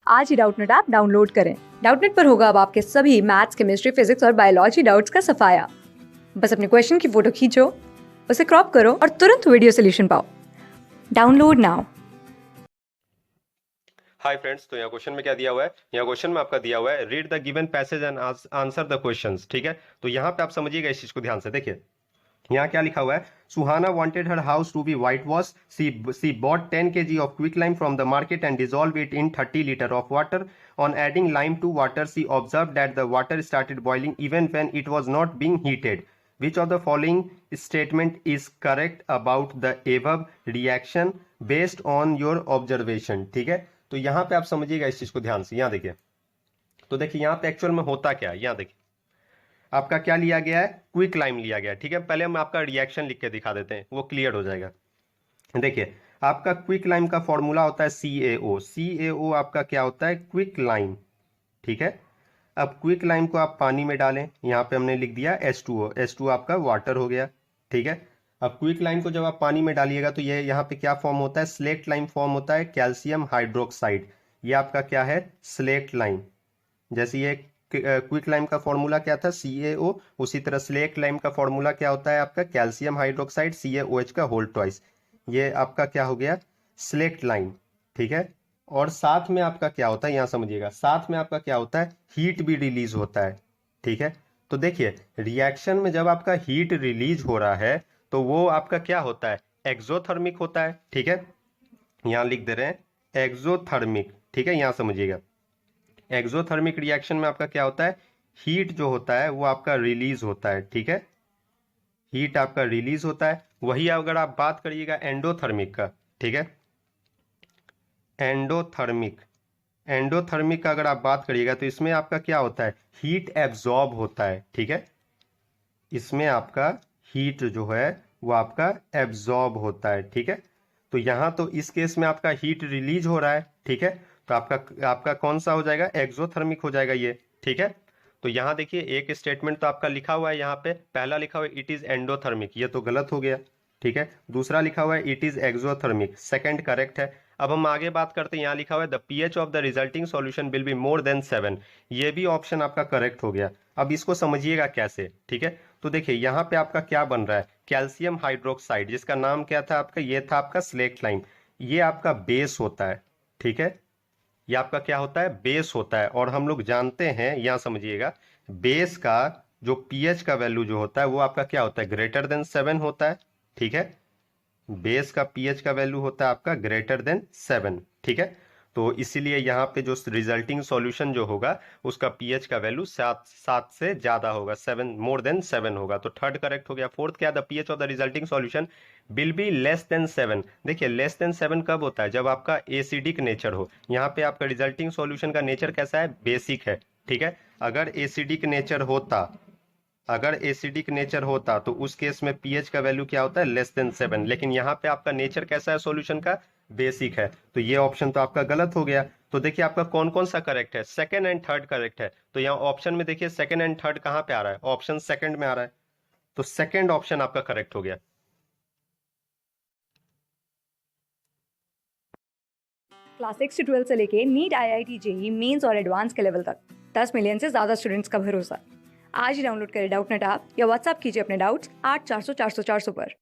आज ही Doubtnut app download करें। Doubtnut पर होगा अब आपके सभी मैथ्स, केमिस्ट्री, फिजिक्स और बायोलॉजी डाउट्स का सफाया। बस अपने क्वेश्चन की फोटो खींचो, उसे क्रॉप करो और तुरंत वीडियो सोल्यूशन पाओ। Download now. हाय फ्रेंड्स, तो यहाँ क्वेश्चन में क्या दिया हुआ है? यहाँ क्वेश्चन में आपका दिया हुआ है read the given passage and answer the questions. ठीक है, तो यहाँ पे आप समझिएगा इस चीज को ध्यान से। देखिए यहाँ क्या लिखा हुआ है, Suhana wanted her house to be white wash, she bought 10 kg of quick lime from the market and dissolve it in 30 litre of water. On adding lime to water she observe that the water started boiling even when it was not being heated. Which of the following statement is correct about the above reaction based on your observation? ठीक है, तो यहाँ पे आप समझिएगा इस चीज को ध्यान से। यहाँ देखिए, तो देखिए यहाँ पे एक्चुअल में होता क्या है। यहाँ देखिए आपका क्या लिया गया है, क्विक लाइम लिया गया है। ठीक है, पहले हम आपका रिएक्शन लिख के दिखा देते हैं, वो क्लियर हो जाएगा। देखिए आपका क्विक लाइम का फॉर्मूला होता है CaO। CaO आपका क्या होता है, क्विक लाइम। ठीक है, अब क्विक लाइम को आप पानी में डालें, यहाँ पे हमने लिख दिया H2O। H2O आपका वाटर हो गया। ठीक है, अब क्विक लाइम को जब आप पानी में डालिएगा तो ये यहाँ पे क्या फॉर्म होता है, स्लेट लाइम फॉर्म होता है, कैल्शियम हाइड्रोक्साइड। ये आपका क्या है, स्लेट लाइम। जैसे ये क्विक लाइम का फॉर्मूला क्या था, CaO, उसी तरह स्लेट लाइम का फॉर्मूला क्या होता है आपका, कैल्शियम हाइड्रोक्साइड, CaOH का होल ट्वाइस। ये आपका क्या हो गया, स्लेट लाइम। ठीक है, और साथ में आपका क्या होता है, यहां समझिएगा, साथ में आपका क्या होता है, हीट भी रिलीज होता है। ठीक है, तो देखिए रिएक्शन में जब आपका हीट रिलीज हो रहा है तो वो आपका क्या होता है, एक्सोथर्मिक होता है। ठीक है, यहां लिख दे रहे हैं एक्सोथर्मिक। ठीक है, यहां समझिएगा एक्सोथर्मिक रिएक्शन में आपका क्या होता है, हीट जो होता है वो आपका रिलीज होता है। ठीक है, हीट आपका रिलीज होता है। वही अगर आप बात करिएगा एंडोथर्मिक का, ठीक है, एंडोथर्मिक, एंडोथर्मिक का अगर आप बात करिएगा तो इसमें आपका क्या होता है, हीट एब्जॉर्ब होता है। ठीक है, इसमें आपका हीट जो है वो आपका एब्जॉर्ब होता है। ठीक है, तो यहां तो इस केस में आपका हीट रिलीज हो रहा है। ठीक है, तो आपका आपका कौन सा हो जाएगा, एक्सोथर्मिक हो जाएगा ये। ठीक है, तो यहां देखिए एक स्टेटमेंट तो आपका लिखा हुआ है, यहाँ पे पहला लिखा हुआ है इट इज एंडोथर्मिक, ये तो गलत हो गया। ठीक है, दूसरा लिखा हुआ है it is exothermic, second correct है। अब हम आगे बात करते हैं, यहाँ लिखा हुआ है the pH of the resulting solution will be more than 7। ये भी ऑप्शन आपका करेक्ट हो गया। अब इसको समझिएगा कैसे। ठीक है, तो देखिए यहाँ पे आपका क्या बन रहा है, कैल्शियम हाइड्रोक्साइड, जिसका नाम क्या था आपका, ये था आपका स्लेट लाइम। ये आपका बेस होता है। ठीक है, ये आपका क्या होता है, बेस होता है। और हम लोग जानते हैं, यहाँ समझिएगा, बेस का जो पीएच का वैल्यू जो होता है वो आपका क्या होता है, ग्रेटर देन 7 होता है। ठीक है, बेस का पीएच का वैल्यू होता है आपका ग्रेटर देन 7। ठीक है, तो इसीलिए यहाँ पे जो रिजल्टिंग सॉल्यूशन जो होगा उसका पीएच का वैल्यू 7 से ज्यादा होगा, 7 मोर देन 7 होगा। तो थर्ड करेक्ट हो गया। फोर्थ क्या, the pH of the resulting solution will be less than 7। देखिए लेस देन 7 कब होता है, जब आपका एसिडिक नेचर हो। यहाँ पे आपका रिजल्टिंग सॉल्यूशन का नेचर कैसा है, बेसिक है। ठीक है, अगर एसिडिक नेचर होता, अगर एसिडिक नेचर होता तो उस केस में पीएच का वैल्यू क्या होता है, लेस देन 7। लेकिन यहाँ पे आपका नेचर कैसा है सॉल्यूशन का, बेसिक है। तो ये ऑप्शन तो आपका गलत हो गया। तो देखिए आपका कौन कौन सा करेक्ट है, सेकंड एंड थर्ड करेक्ट है। तो यहाँ ऑप्शन में देखिए सेकंड एंड थर्ड कहाँ पे आ रहा है, ऑप्शन सेकंड में आ रहा है। तो सेकंड ऑप्शन आपका करेक्ट हो गया। क्लास 6 से 12 से लेके नीट, IIT, JEE मेंस और एडवांस के लेवल तक 10 मिलियन से ज्यादा स्टूडेंट्स का भरोसा। आज ही डाउनलोड करें डाउटनेट ऐप या व्हाट्सएप कीजिए अपने डाउट्स 8400 400 400 पर।